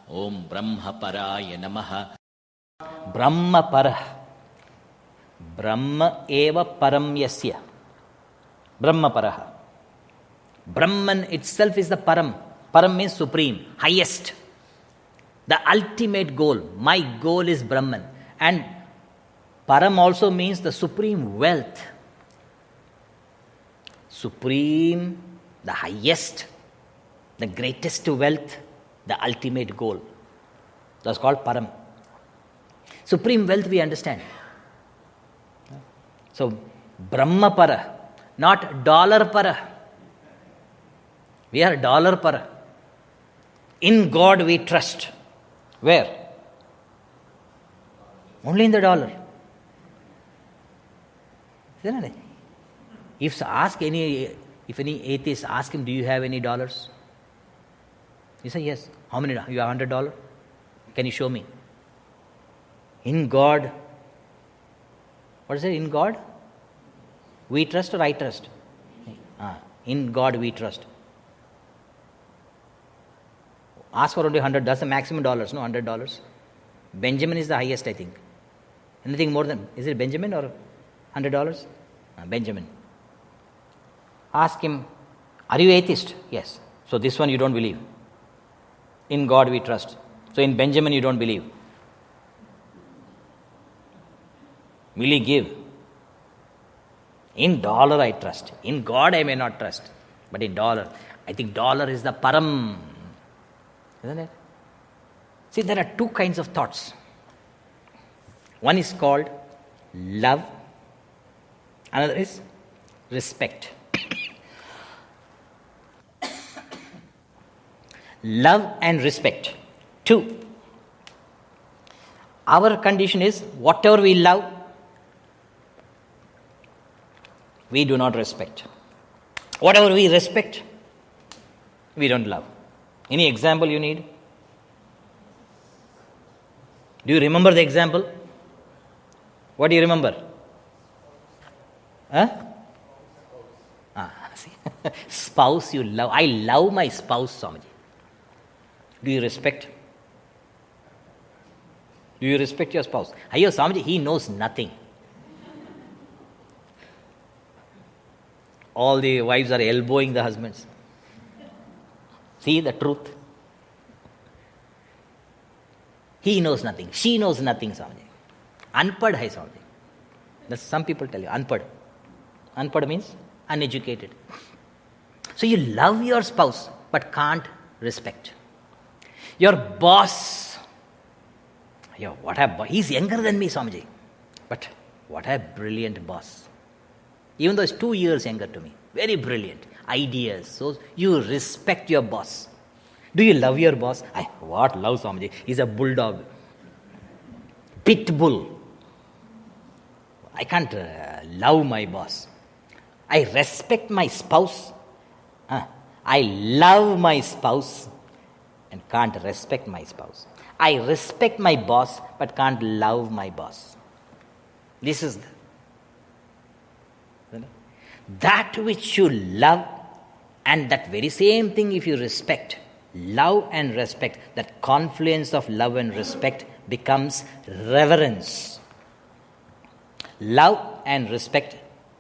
Om Brahma Paraya Namaha. Brahma Parah. Brahma eva param yasya. Brahma Paraha. Brahman itself is the param. Param means supreme, highest. The ultimate goal. My goal is Brahman. And param also means the supreme wealth. Supreme, the highest, the greatest wealth, the ultimate goal. That's called param. Supreme wealth we understand. So, Brahma para, not dollar para. We are dollar para. In God we trust. Where? Only in the dollar. Isn't it? If any atheist ask him, do you have any dollars? He say, yes. How many? You have $100? Can you show me? In God. What is it? In God? We trust or I trust? In God we trust. Ask for only 100. That's the maximum dollars, no? $100. Benjamin is the highest, I think. Anything more than, is it Benjamin or $100? Benjamin. Ask him, are you atheist? Yes. So this one you don't believe. In God we trust. So in Benjamin you don't believe. Will he give? In dollar I trust. In God I may not trust. But in dollar, I think dollar is the param. Isn't it? See, there are two kinds of thoughts. One is called love. Another is respect. Love and respect. Two. Our condition is whatever we love, we do not respect. Whatever we respect, we don't love. Any example you need? Do you remember the example? What do you remember? See. Spouse you love. I love my spouse, Swamiji. Do you respect? Do you respect your spouse? Ayyo, Swamiji, he knows nothing. All the wives are elbowing the husbands. See the truth. He knows nothing. She knows nothing, Swamiji. Unpad hai, Swamiji. That's some people tell you, unpad. Unpad means uneducated. So you love your spouse, but can't respect. Your boss, what a boss. He's younger than me, Swamiji. But what a brilliant boss. Even though he's 2 years younger to me. Very brilliant. Ideas. So you respect your boss. Do you love your boss? What love, Swamiji? He's a bulldog. Pit bull. I can't love my boss. I respect my spouse. I love my spouse and can't respect my spouse. I respect my boss but can't love my boss. This is that which you love, and that very same thing if you respect. Love and respect, that confluence of love and respect becomes reverence. Love and respect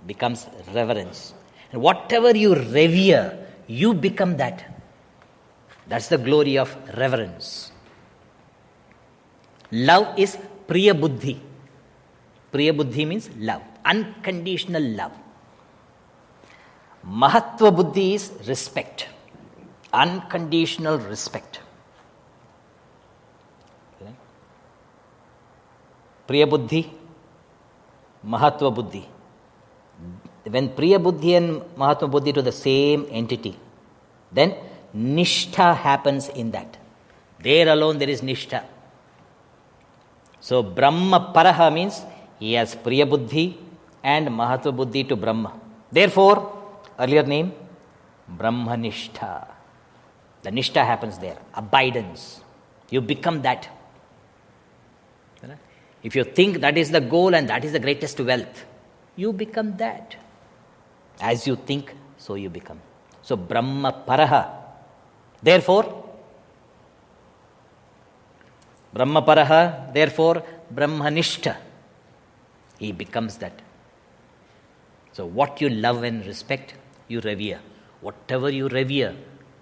becomes reverence. And whatever you revere, you become that. That's the glory of reverence. Love is Priya Buddhi. Priya Buddhi means love, unconditional love. Mahatva Buddhi is respect, unconditional respect. Priya Buddhi, Mahatva Buddhi. When Priya Buddhi and Mahatma Buddhi to the same entity, then Nishtha happens in that. There alone there is Nishtha. So Brahma Paraha means he has Priya Buddhi and Mahatma Buddhi to Brahma. Therefore, earlier name, Brahma Nishtha. The Nishtha happens there. Abidance. You become that. If you think that is the goal and that is the greatest wealth, you become that. As you think, so you become. So Brahma Paraha. Therefore, Brahmaparaha, therefore Brahmanishta. He becomes that. So what you love and respect, you revere. Whatever you revere,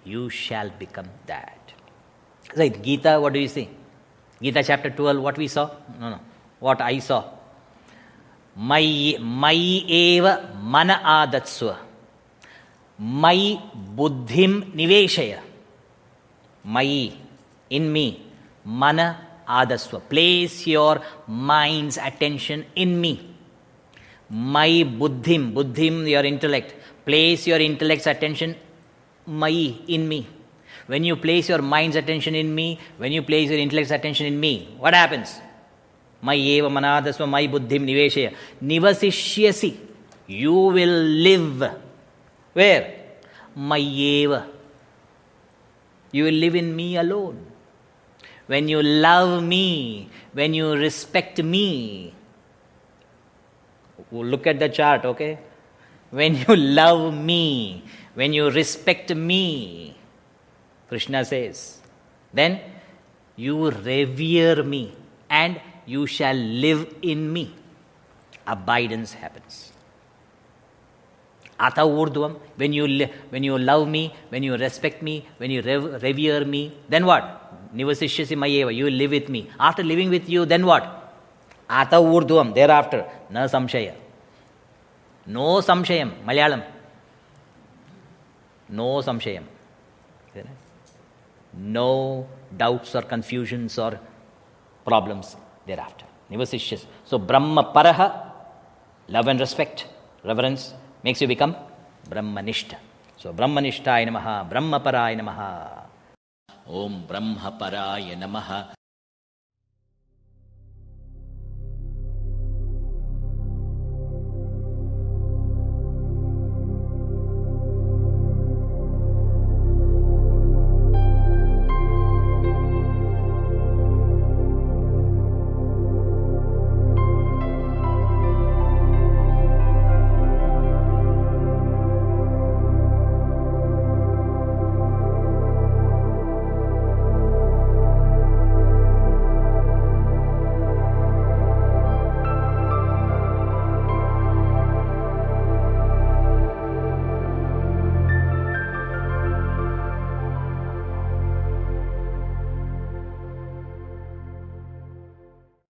you shall become that. Right, Gita, what do you see? Gita chapter 12, what we saw? No. What I saw. Mai eva mana adatsva. Mai buddhim niveshaya. Mai, in me. Mana adasva. Place your mind's attention in me. My buddhim, your intellect. Place your intellect's attention, mai, in me. When you place your mind's attention in me, when you place your intellect's attention in me, what happens? Mai eva manadasva mai buddhim niveshaya. Nivasishyasi. You will live. Where? Mai eva. You will live in me alone. When you love me, when you respect me, look at the chart, okay? When you love me, when you respect me, Krishna says, then you revere me and you shall live in me. Abidance happens. Ata urdhvam, when you love me, when you respect me, when you revere me, then what? Nivasishyasi mayeva, you will live with me. After living with you, then what? Ata urdhvam, thereafter, na samshaya. No samshayam, Malayalam. No samshayam. No doubts or confusions or problems thereafter. Nivasishyas. So Brahma Paraha, love and respect, reverence, makes you become Brahmanishta. So Brahmanishthaya namaha, Brahma Paraya namaha. Om Brahma Paraya Namaha.